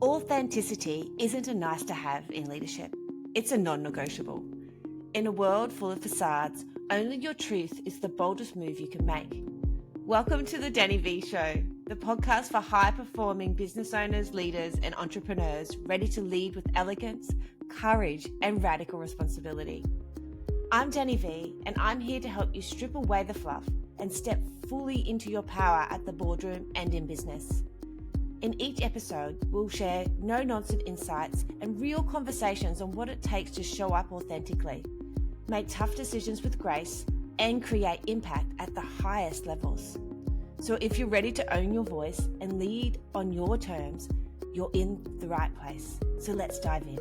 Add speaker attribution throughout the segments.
Speaker 1: Authenticity isn't a nice to have in leadership. It's a non-negotiable. In a world full of facades, only your truth is the boldest move you can make. Welcome to the Danni Vee Show, the podcast for high-performing business owners, leaders, and entrepreneurs ready to lead with elegance, courage, and radical responsibility. I'm Danni Vee, and I'm here to help you strip away the fluff and step fully into your power at the boardroom and in business. In each episode, we'll share no-nonsense insights and real conversations on what it takes to show up authentically, make tough decisions with grace, and create impact at the highest levels. So if you're ready to own your voice and lead on your terms, you're in the right place. So let's dive in.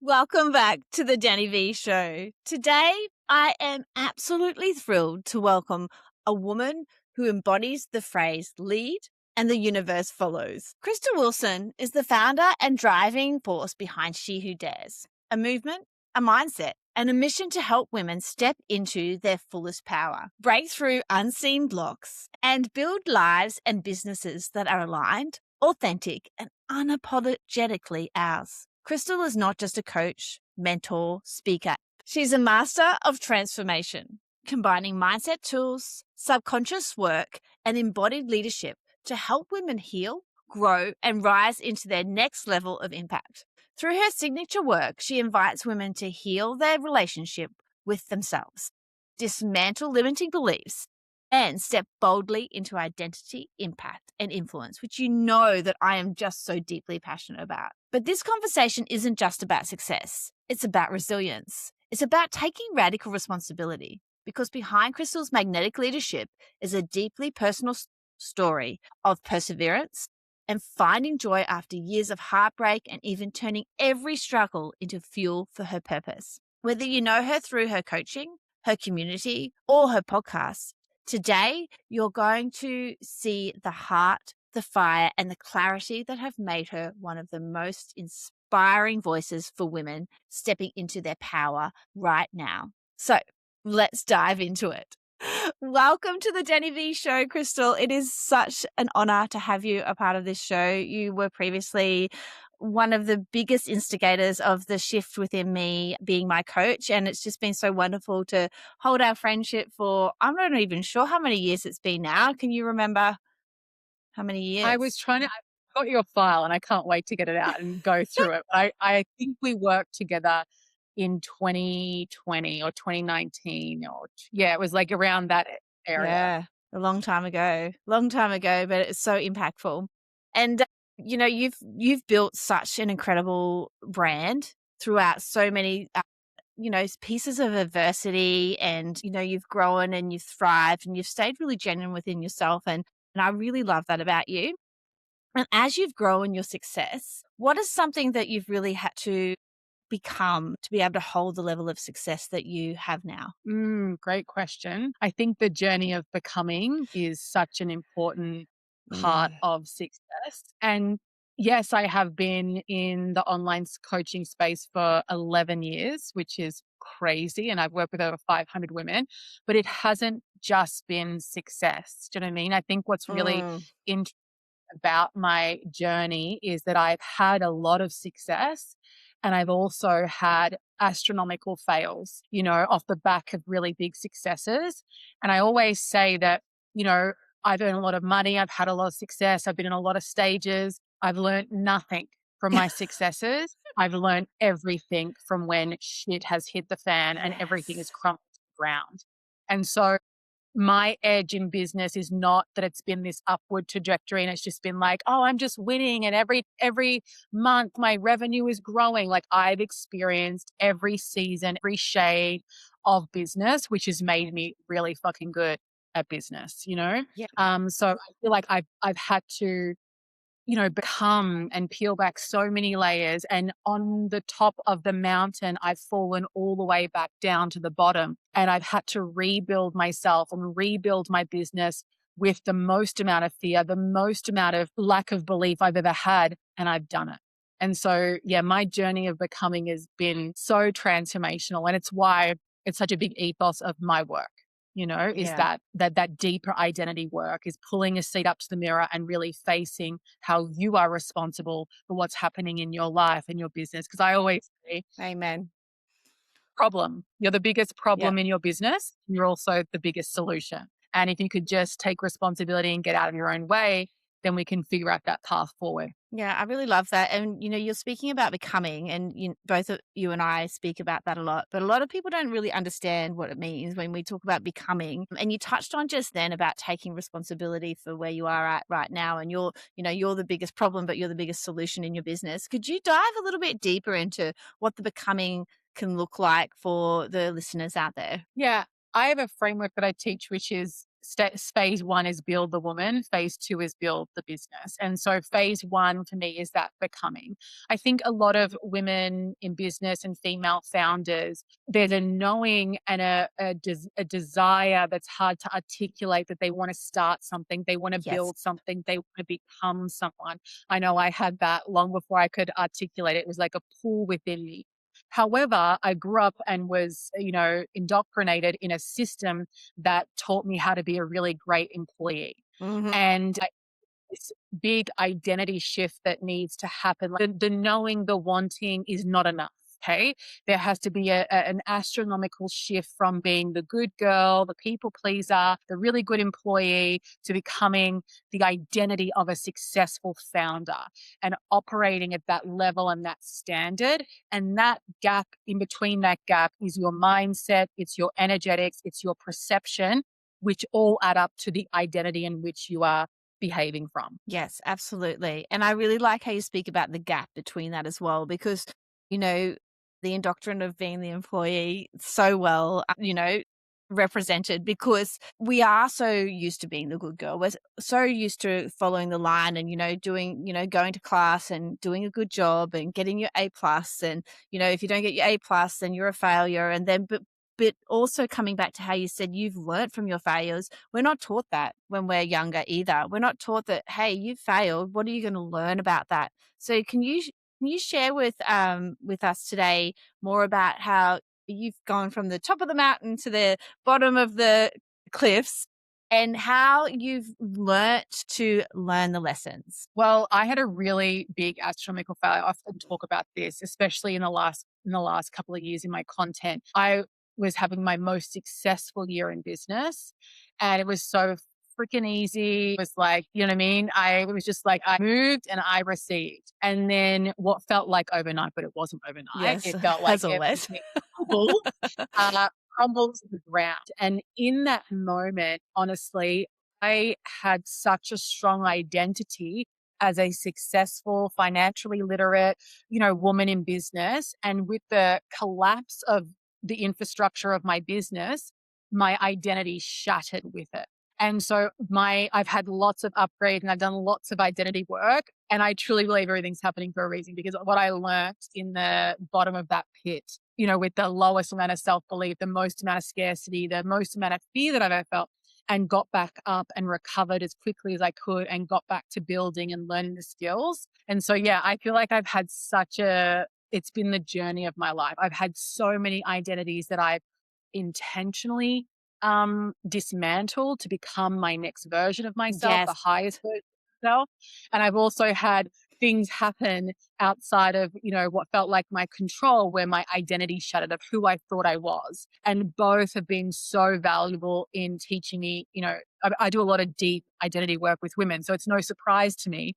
Speaker 1: Welcome back to the Danni Vee Show. Today, I am absolutely thrilled to welcome a woman who embodies the phrase lead and the universe follows. Krystal Wilson is the founder and driving force behind She Who Dares, a movement, a mindset, and a mission to help women step into their fullest power, break through unseen blocks, and build lives and businesses that are aligned, authentic, and unapologetically ours. Krystal is not just a coach, mentor, speaker. She's a master of transformation, combining mindset tools, subconscious work, and embodied leadership to help women heal, grow, and rise into their next level of impact. Through her signature work, she invites women to heal their relationship with themselves, dismantle limiting beliefs, and step boldly into identity, impact, and influence, which you know that I am just so deeply passionate about. But this conversation isn't just about success. It's about resilience. It's about taking radical responsibility, because behind Krystal's magnetic leadership is a deeply personal story of perseverance and finding joy after years of heartbreak, and even turning every struggle into fuel for her purpose. Whether you know her through her coaching, her community, or her podcast, today you're going to see the heart, the fire, and the clarity that have made her one of the most inspiring voices for women stepping into their power right now. So let's dive into it. Welcome to the Danni Vee Show, Krystal. It is such an honor to have you a part of this show. You were previously one of the biggest instigators of the shift within me being my coach, and it's just been so wonderful to hold our friendship for, I'm not even sure how many years it's been now. Can you remember how many years?
Speaker 2: I got your file and I can't wait to get it out and go through it. I think we worked together in 2020 or 2019 it was like around that area.
Speaker 1: Yeah, a long time ago, but it's so impactful. And, you've built such an incredible brand throughout so many, pieces of adversity, and, you've grown and you've thrived and you've stayed really genuine within yourself. And I really love that about you. And as you've grown your success, what is something that you've really had to become to be able to hold the level of success that you have now?
Speaker 2: Great question. I think the journey of becoming is such an important part of success. And yes, I have been in the online coaching space for 11 years, which is crazy. And I've worked with over 500 women, but it hasn't just been success. Do you know what I mean? I think what's really interesting about my journey is that I've had a lot of success, and I've also had astronomical fails, off the back of really big successes. And I always say that, I've earned a lot of money. I've had a lot of success. I've been in a lot of stages. I've learned nothing from my successes. I've learned everything from when shit has hit the fan and everything is crumbled to the ground. And so my edge in business is not that it's been this upward trajectory and it's just been like, oh, I'm just winning and every month my revenue is growing. Like, I've experienced every season, every shade of business, which has made me really fucking good at business,
Speaker 1: Yeah.
Speaker 2: So I feel like I've had to, become and peel back so many layers. And on the top of the mountain, I've fallen all the way back down to the bottom. And I've had to rebuild myself and rebuild my business with the most amount of fear, the most amount of lack of belief I've ever had. And I've done it. And so, my journey of becoming has been so transformational. And it's why it's such a big ethos of my work. is
Speaker 1: Yeah.
Speaker 2: that deeper identity work, is pulling a seat up to the mirror and really facing how you are responsible for what's happening in your life and your business. Because I always say,
Speaker 1: Amen.
Speaker 2: problem. You're the biggest
Speaker 1: Yep.
Speaker 2: problem in your business. You're also the biggest solution. And if you could just take responsibility and get out of your own way, then we can figure out that path forward.
Speaker 1: Yeah, I really love that. And you're speaking about becoming, and both of you and I speak about that a lot. But a lot of people don't really understand what it means when we talk about becoming. And you touched on just then about taking responsibility for where you are at right now. And you're the biggest problem, but you're the biggest solution in your business. Could you dive a little bit deeper into what the becoming can look like for the listeners out there?
Speaker 2: Yeah, I have a framework that I teach, which is phase one is build the woman, phase two is build the business. And so phase one for me is that becoming. I think a lot of women in business and female founders, there's a knowing and a desire that's hard to articulate, that they want to start something, they want to
Speaker 1: Yes.
Speaker 2: build something, they want to become someone. I know I had that long before I could articulate it. It was like a pull within me. However, I grew up and was, indoctrinated in a system that taught me how to be a really great employee.
Speaker 1: Hmm.
Speaker 2: And this big identity shift that needs to happen. Like the knowing, the wanting is not enough. Okay. There has to be an astronomical shift from being the good girl, the people pleaser, the really good employee, to becoming the identity of a successful founder and operating at that level and that standard. And that gap, in between that gap, is your mindset, it's your energetics, it's your perception, which all add up to the identity in which you are behaving from.
Speaker 1: Yes, absolutely. And I really like how you speak about the gap between that as well, because, you know, the indoctrination of being the employee so well, represented, because we are so used to being the good girl. We're so used to following the line and, doing, going to class and doing a good job and getting your A plus. And, if you don't get your A plus, then you're a failure. And then, but also coming back to how you said you've learned from your failures. We're not taught that when we're younger either. We're not taught that, hey, you failed. What are you going to learn about that? So can you share with us today more about how you've gone from the top of the mountain to the bottom of the cliffs and how you've learnt to learn the lessons?
Speaker 2: Well, I had a really big astronomical failure. I often talk about this, especially in the last couple of years in my content. I was having my most successful year in business, and it was so freaking easy. It was like, you know what I mean? It was just like I moved and I received. And then what felt like overnight, but it wasn't overnight.
Speaker 1: Yes,
Speaker 2: It felt like
Speaker 1: as always.
Speaker 2: everything crumbled, uh, crumbled to the ground. And in that moment, honestly, I had such a strong identity as a successful, financially literate, woman in business. And with the collapse of the infrastructure of my business, my identity shattered with it. And so I've had lots of upgrades and I've done lots of identity work. And I truly believe everything's happening for a reason, because what I learned in the bottom of that pit, with the lowest amount of self-belief, the most amount of scarcity, the most amount of fear that I've ever felt, and got back up and recovered as quickly as I could and got back to building and learning the skills. And so, yeah, I feel like it's been the journey of my life. I've had so many identities that I've intentionally dismantled to become my next version of myself, the
Speaker 1: Yes.
Speaker 2: highest version of myself. And I've also had things happen outside of, what felt like my control, where my identity shattered of who I thought I was. And both have been so valuable in teaching me, I do a lot of deep identity work with women. So it's no surprise to me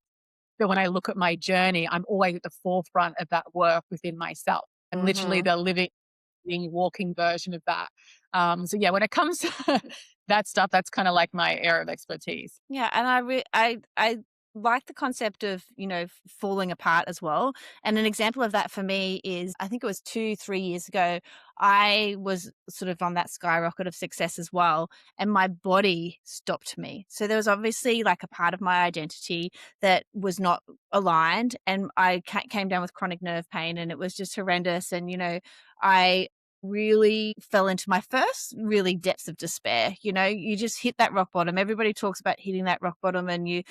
Speaker 2: that when I look at my journey, I'm always at the forefront of that work within myself. I'm literally
Speaker 1: Mhm.
Speaker 2: the living, walking version of that. So yeah, when it comes to that stuff, that's kind of like my area of expertise.
Speaker 1: Yeah, and I like the concept of, falling apart as well. And an example of that for me is, I think it was 2, 3 years ago, I was sort of on that skyrocket of success as well, and my body stopped me. So there was obviously like a part of my identity that was not aligned, and I came down with chronic nerve pain, and it was just horrendous. And I really fell into my first really depths of despair. You just hit that rock bottom. Everybody talks about hitting that rock bottom, and you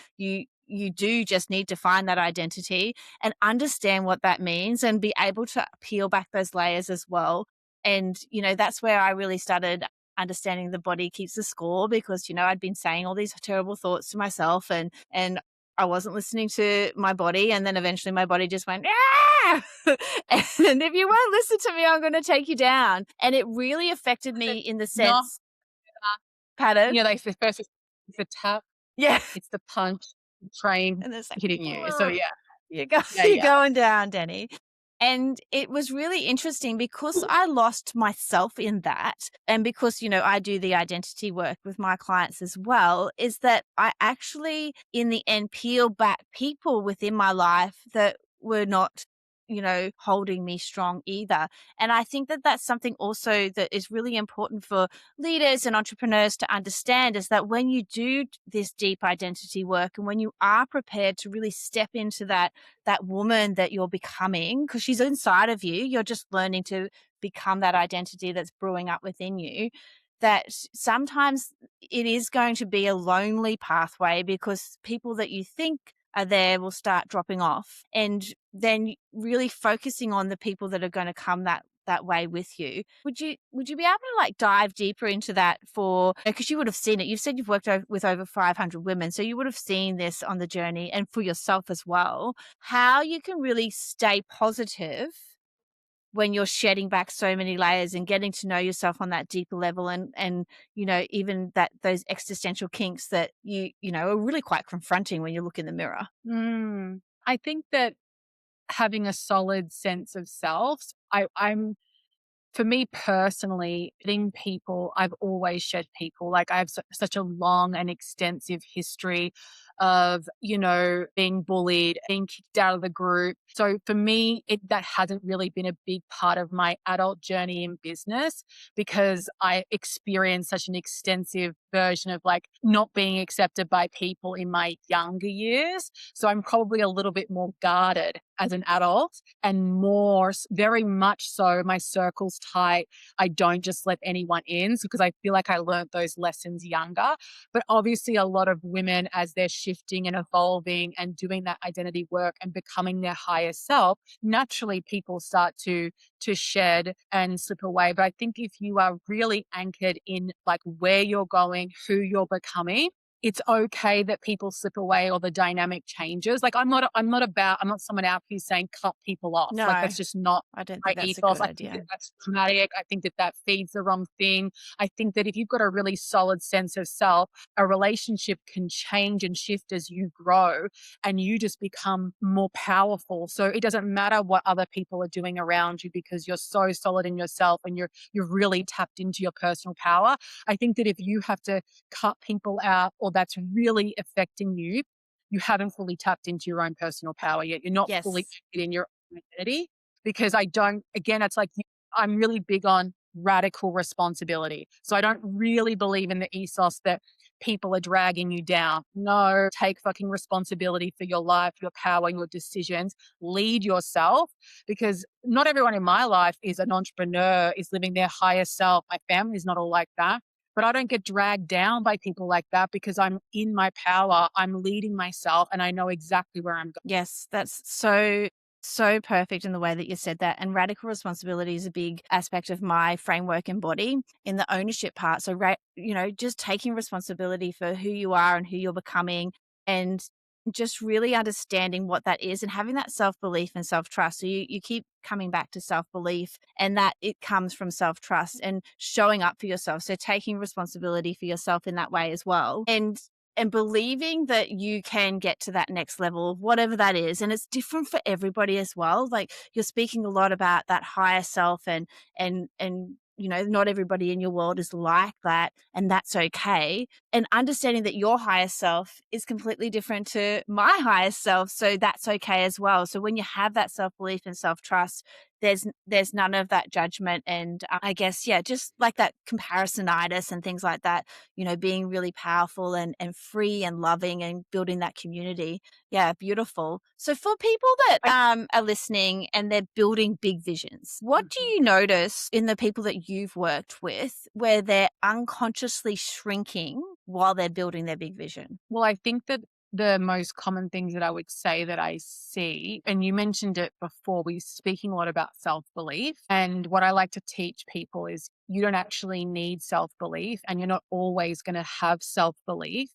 Speaker 1: do just need to find that identity and understand what that means and be able to peel back those layers as well. And that's where I really started understanding the body keeps the score, because, I'd been saying all these terrible thoughts to myself, and I wasn't listening to my body. And then eventually my body just went, ah! And if you won't listen to me, I'm going to take you down. And it really affected me in the
Speaker 2: No,
Speaker 1: sense, pardon?
Speaker 2: like the first it's the tap,
Speaker 1: Yeah.
Speaker 2: it's the punch, the train
Speaker 1: And it's like,
Speaker 2: hitting you. So yeah. Yeah,
Speaker 1: you're
Speaker 2: yeah.
Speaker 1: going down, Danny. And it was really interesting because I lost myself in that. And because, I do the identity work with my clients as well, is that I actually, in the end, peel back people within my life that were not, holding me strong either. And I think that that's something also that is really important for leaders and entrepreneurs to understand, is that when you do this deep identity work, and when you are prepared to really step into that woman that you're becoming, because she's inside of you, you're just learning to become that identity that's brewing up within you, that sometimes it is going to be a lonely pathway, because people that you think are there will start dropping off, and then really focusing on the people that are going to come that way with you. Would you be able to like dive deeper into that, for, because you would have seen it. You've said you've worked with over 500 women, so you would have seen this on the journey, and for yourself as well, how you can really stay positive when you're shedding back so many layers and getting to know yourself on that deeper level, and even that those existential kinks that are really quite confronting when you look in the mirror.
Speaker 2: I think that having a solid sense of self, I'm for me personally, getting people, I've always shed people. Like I have such a long and extensive history of, being bullied, being kicked out of the group. So for me, that hasn't really been a big part of my adult journey in business, because I experienced such an extensive version of like not being accepted by people in my younger years. So I'm probably a little bit more guarded as an adult, and more, very much so, my circle's tight. I don't just let anyone in, because I feel like I learned those lessons younger. But obviously a lot of women, as they're shifting and evolving and doing that identity work and becoming their higher self, naturally people start to shed and slip away. But I think if you are really anchored in like where you're going, who you're becoming, it's okay that people slip away or the dynamic changes. Like I'm not someone out who's saying cut people off.
Speaker 1: No,
Speaker 2: like that's just not
Speaker 1: I don't
Speaker 2: my
Speaker 1: think that's
Speaker 2: ethos.
Speaker 1: a good
Speaker 2: I think
Speaker 1: idea.
Speaker 2: that's traumatic. I think that feeds the wrong thing. I think that if you've got a really solid sense of self, a relationship can change and shift as you grow, and you just become more powerful. So it doesn't matter what other people are doing around you, because you're so solid in yourself and you're really tapped into your personal power. I think that if you have to cut people out, or that's really affecting you, you haven't fully tapped into your own personal power yet. You're not fully
Speaker 1: Yes.
Speaker 2: in your own identity, because it's like I'm really big on radical responsibility. So I don't really believe in the ethos that people are dragging you down. No, take fucking responsibility for your life, your power, your decisions. Lead yourself, because not everyone in my life is an entrepreneur, is living their higher self. My family's not all like that. But I don't get dragged down by people like that, because I'm in my power. I'm leading myself, and I know exactly where I'm going.
Speaker 1: Yes, that's so perfect in the way that you said that. And radical responsibility is a big aspect of my framework and body in the ownership part. So, just taking responsibility for who you are and who you're becoming, and just really understanding what that is, and having that self-belief and self-trust. So you keep coming back to self-belief, and that it comes from self-trust and showing up for yourself. So taking responsibility for yourself in that way as well. And believing that you can get to that next level of whatever that is. And it's different for everybody as well. Like you're speaking a lot about that higher self, and not everybody in your world is like that, and that's okay. And understanding that your higher self is completely different to my higher self. So that's okay as well. So when you have that self-belief and self-trust, there's none of that judgment. And I guess, yeah, just like that comparisonitis and things like that, being really powerful and free and loving and building that community. Yeah, beautiful. So for people that are listening and they're building big visions, what do you notice in the people that you've worked with where they're unconsciously shrinking while they're building their big vision?
Speaker 2: Well, I think that the most common things that I would say that I see, and you mentioned it before, we're speaking a lot about self-belief. And what I like to teach people is you don't actually need self-belief, and you're not always going to have self-belief.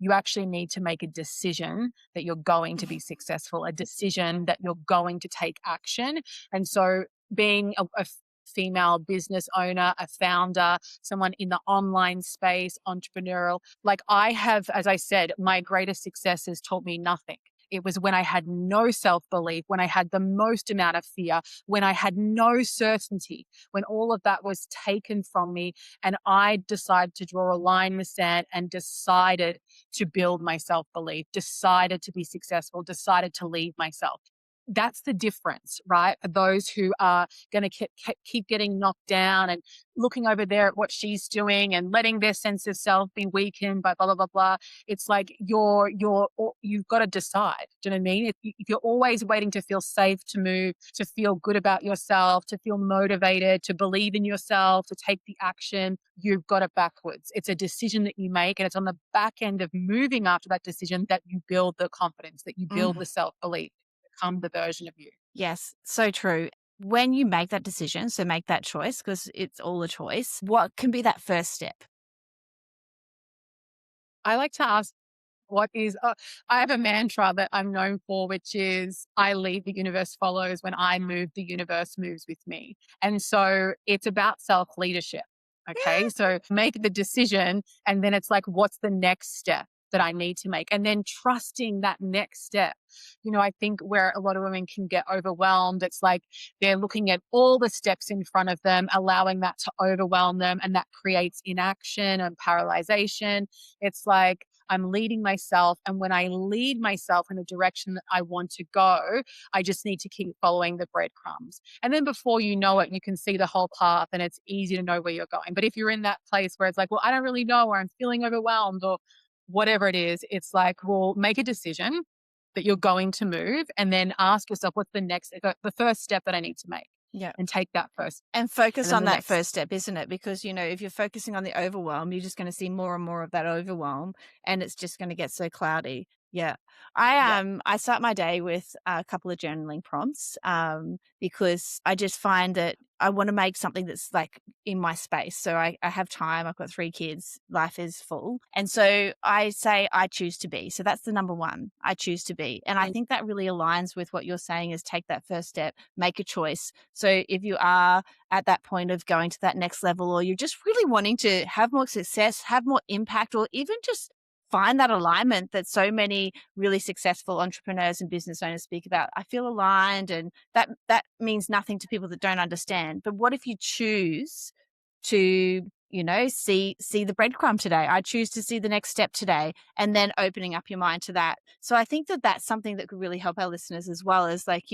Speaker 2: You actually need to make a decision that you're going to be successful, a decision that you're going to take action. And so being a female business owner, a founder, someone in the online space, entrepreneurial. Like I have, as I said, my greatest successes taught me nothing. It was when I had no self belief, when I had the most amount of fear, when I had no certainty, when all of that was taken from me. And I decided to draw a line in the sand and decided to build my self belief, decided to be successful, decided to lead myself. That's the difference, right? For those who are going to keep getting knocked down and looking over there at what she's doing and letting their sense of self be weakened by blah, blah, blah, blah. It's like you've got to decide. Do you know what I mean? If you're always waiting to feel safe to move, to feel good about yourself, to feel motivated, to believe in yourself, to take the action, you've got it backwards. It's a decision that you make, and it's on the back end of moving after that decision that you build the confidence, that you build the self-belief, become the version of you.
Speaker 1: Yes, so true. When you make that decision, so make that choice because it's all a choice, what can be that first step?
Speaker 2: I like to ask what is, I have a mantra that I'm known for, which is I lead, the universe follows. When I move, the universe moves with me. And so it's about self leadership. Okay. So make the decision. And then it's like, what's the next step that I need to make? And then trusting that next step. I think where a lot of women can get overwhelmed, it's like they're looking at all the steps in front of them, allowing that to overwhelm them. And that creates inaction and paralyzation. It's like, I'm leading myself. And when I lead myself in the direction that I want to go, I just need to keep following the breadcrumbs. And then before you know it, you can see the whole path and it's easy to know where you're going. But if you're in that place where it's like, well, I don't really know, or I'm feeling overwhelmed, or whatever it is, it's like, well, make a decision that you're going to move and then ask yourself, what's the first step that I need to make?
Speaker 1: Yeah.
Speaker 2: And take that first.
Speaker 1: And focus
Speaker 2: then
Speaker 1: on
Speaker 2: the
Speaker 1: that
Speaker 2: next.
Speaker 1: first step, isn't it? Because, if you're focusing on the overwhelm, you're just going to see more and more of that overwhelm and it's just going to get so cloudy. Yeah. I start my day with a couple of journaling prompts because I just find that I want to make something that's like in my space. So I have time. I've got 3 kids. Life is full. And so I say, I choose to be. So that's the number one. I choose to be. And I think that really aligns with what you're saying is take that first step, make a choice. So if you are at that point of going to that next level, or you're just really wanting to have more success, have more impact, or even just find that alignment that so many really successful entrepreneurs and business owners speak about. I feel aligned, and that means nothing to people that don't understand. But what if you choose to see the breadcrumb today? I choose to see the next step today, and then opening up your mind to that. So I think that that's something that could really help our listeners as well, as like,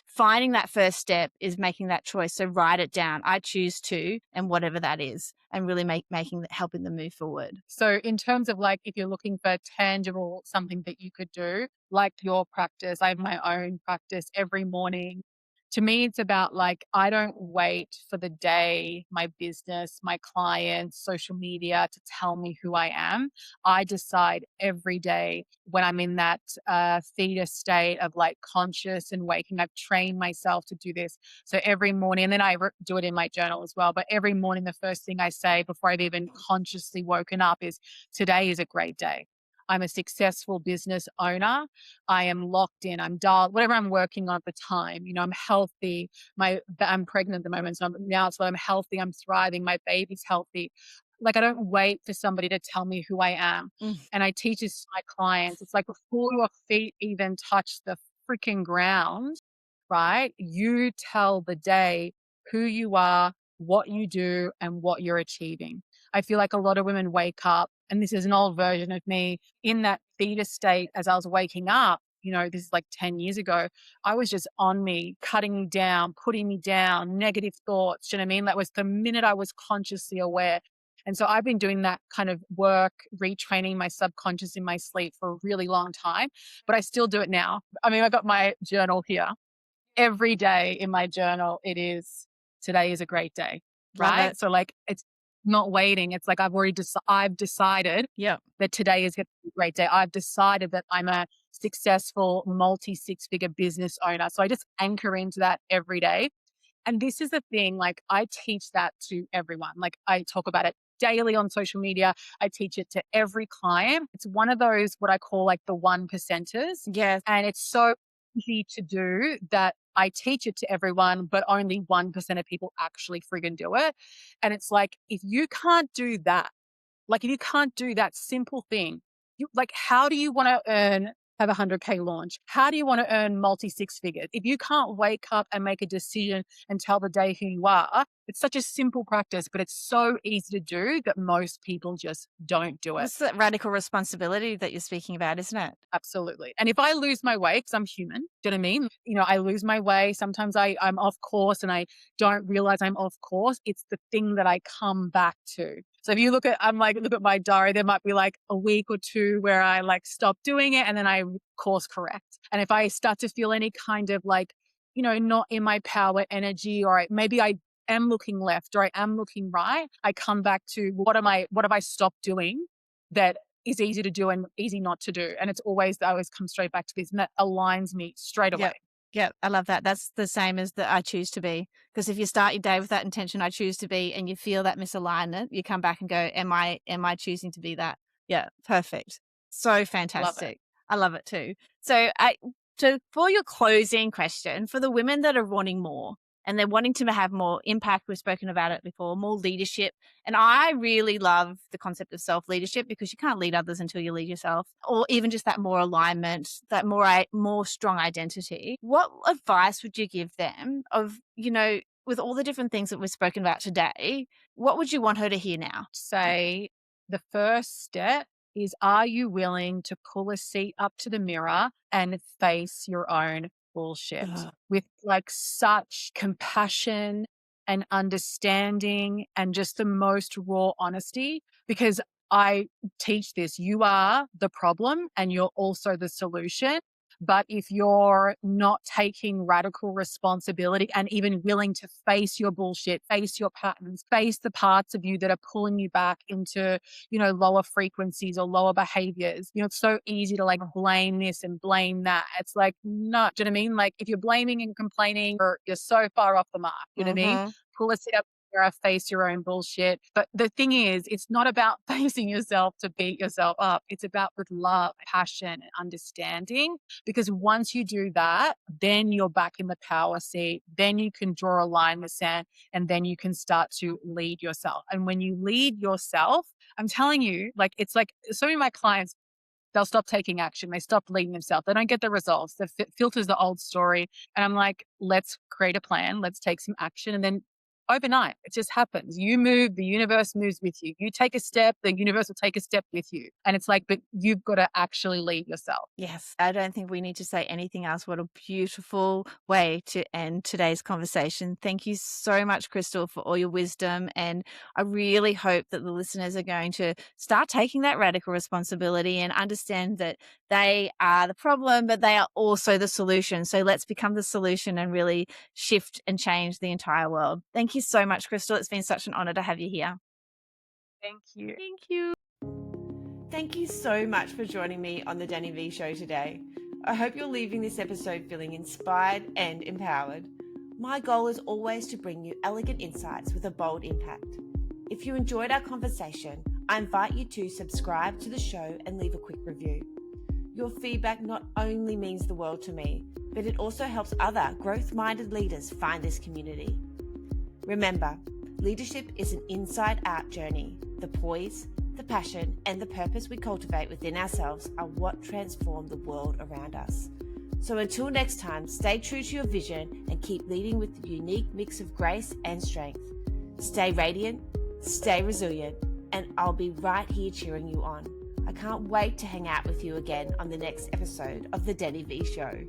Speaker 1: finding that first step is making that choice. So write it down. I choose to, and whatever that is, and really helping them move forward.
Speaker 2: So in terms of like, if you're looking for tangible, something that you could do, like your practice, I have my own practice every morning. To me, it's about like, I don't wait for the day, my business, my clients, social media to tell me who I am. I decide every day when I'm in that theta state of like conscious and waking. I've trained myself to do this. So every morning, and then I do it in my journal as well. But every morning, the first thing I say before I've even consciously woken up is, today is a great day. I'm a successful business owner. I am locked in. I'm dialed, whatever I'm working on at the time. I'm healthy. I'm pregnant at the moment. So I'm healthy. I'm thriving. My baby's healthy. Like, I don't wait for somebody to tell me who I am. And I teach this to my clients. It's like, before your feet even touch the freaking ground, right? You tell the day who you are, what you do, and what you're achieving. I feel like a lot of women wake up, and this is an old version of me, in that theta state as I was waking up. This is like 10 years ago. I was just on me, cutting me down, putting me down, negative thoughts. Do you know what I mean? That was the minute I was consciously aware. And so I've been doing that kind of work, retraining my subconscious in my sleep for a really long time, but I still do it now. I mean, I've got my journal here. Every day in my journal, it is, today is a great day,
Speaker 1: Love
Speaker 2: right?
Speaker 1: it.
Speaker 2: So like, not waiting. It's like I've decided that today is going to be a great day. I've decided that I'm a successful multi-six-figure business owner. So I just anchor into that every day. And this is the thing, like I teach that to everyone. Like I talk about it daily on social media. I teach it to every client. It's one of those, what I call like the 1%ers.
Speaker 1: Yes.
Speaker 2: And it's so easy to do that I teach it to everyone, but only 1% of people actually friggin' do it. And it's like, if you can't do that, like if you can't do that simple thing, how do you want to have a 100K launch? How do you want to earn multi-six figures? If you can't wake up and make a decision and tell the day who you are, it's such a simple practice, but it's so easy to do that most people just don't do it.
Speaker 1: It's that radical responsibility that you're speaking about, isn't it?
Speaker 2: Absolutely. And if I lose my way, because I'm human, do you know what I mean? I lose my way. Sometimes I'm off course and I don't realize I'm off course. It's the thing that I come back to. So if you look at my diary, there might be like a week or two where I like stop doing it and then I course correct. And if I start to feel any kind of like, not in my power energy, or maybe I am looking left or I am looking right, I come back to what have I stopped doing that is easy to do and easy not to do. And I always come straight back to this, and that aligns me straight away.
Speaker 1: Yeah, I love that. That's the same as the I choose to be. Because if you start your day with that intention, I choose to be, and you feel that misalignment, you come back and go, am I choosing to be that? Yeah, perfect. So fantastic. I love it too. So for your closing question, for the women that are wanting more and they're wanting to have more impact, we've spoken about it before, more leadership. And I really love the concept of self-leadership, because you can't lead others until you lead yourself, or even just that more alignment, that more strong identity. What advice would you give them with all the different things that we've spoken about today? What would you want her to hear now?
Speaker 2: Say the first step is, are you willing to pull a seat up to the mirror and face your own bullshit with like such compassion and understanding and just the most raw honesty? Because I teach this, you are the problem and you're also the solution. But if you're not taking radical responsibility and even willing to face your bullshit, face your patterns, face the parts of you that are pulling you back into, lower frequencies or lower behaviors, it's so easy to like blame this and blame that. It's like, no, do you know what I mean? Like if you're blaming and complaining, you're so far off the mark, you know what I mean? Pull a seat up, face your own bullshit. But the thing is, it's not about facing yourself to beat yourself up. It's about with love, passion, and understanding. Because once you do that, then you're back in the power seat. Then you can draw a line in the sand, and then you can start to lead yourself. And when you lead yourself, I'm telling you, like, it's like so many of my clients, they'll stop taking action. They stop leading themselves. They don't get the results. The filter's the old story. And I'm like, let's create a plan. Let's take some action. And then overnight, it just happens. You move, the universe moves with you. You take a step, the universe will take a step with you. And it's like, but you've got to actually lead yourself.
Speaker 1: Yes. I don't think we need to say anything else. What a beautiful way to end today's conversation. Thank you so much, Krystal, for all your wisdom. And I really hope that the listeners are going to start taking that radical responsibility and understand that they are the problem, but they are also the solution. So let's become the solution and really shift and change the entire world. Thank you so much, Krystal. It's been such an honor to have you here.
Speaker 2: Thank you.
Speaker 1: Thank you. Thank you so much for joining me on the Danni Vee Show today. I hope you're leaving this episode feeling inspired and empowered. My goal is always to bring you elegant insights with a bold impact. If you enjoyed our conversation, I invite you to subscribe to the show and leave a quick review. Your feedback not only means the world to me, but it also helps other growth-minded leaders find this community. Remember, leadership is an inside-out journey. The poise, the passion, and the purpose we cultivate within ourselves are what transform the world around us. So until next time, stay true to your vision and keep leading with the unique mix of grace and strength. Stay radiant, stay resilient, and I'll be right here cheering you on. I can't wait to hang out with you again on the next episode of the Danni Vee Show.